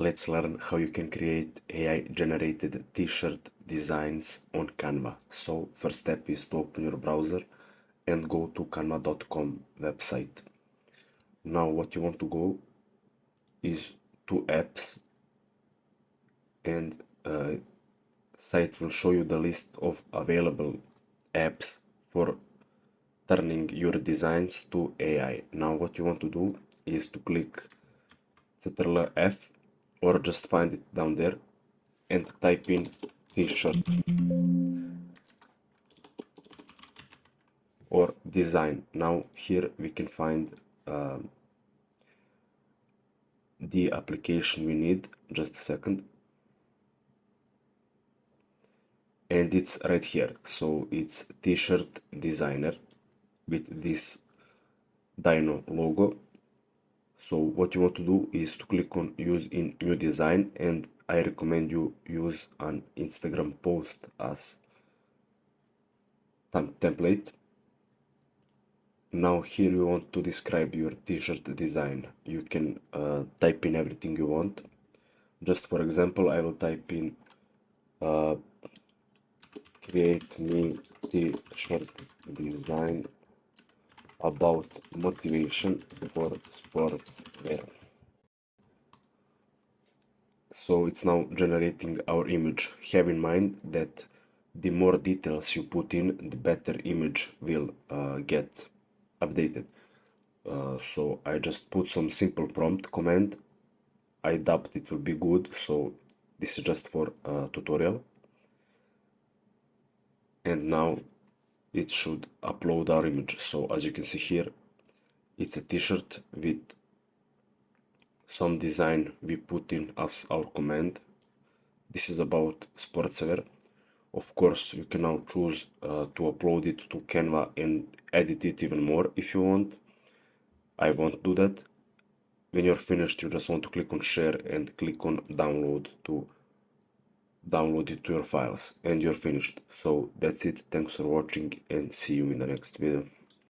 Let's learn how you can create AI generated t-shirt designs on Canva. So first step is to open your browser and go to canva.com website. Now what you want to go is to apps, and site will show you the list of available apps for turning your designs to AI. Now what you want to do is to click Ctrl F or just find it down there and type in t-shirt or design. Now here we can find the application we need. Just a second. And it's right here. So it's t-shirt designer with this dino logo. So what you want to do is to click on use in new design, and I recommend you use an Instagram post as template. Now here you want to describe your t-shirt design. You can type in everything you want. Just for example, I will type in create me t-shirt design about motivation for sports wear. So it's now generating our image. Have in mind that the more details you put in, the better image will get updated. So I just put some simple prompt command. I doubt it will be good, so this is just for a tutorial. And now it should upload our image. So as you can see here, it's a t-shirt with some design we put in as our command. This is about sportswear. Of course, you can now choose to upload it to Canva and edit it even more if you want. I won't do that. When you're finished, you just want to click on share and click on download to download it to your files, and you're finished. So that's it. Thanks for watching and see you in the next video.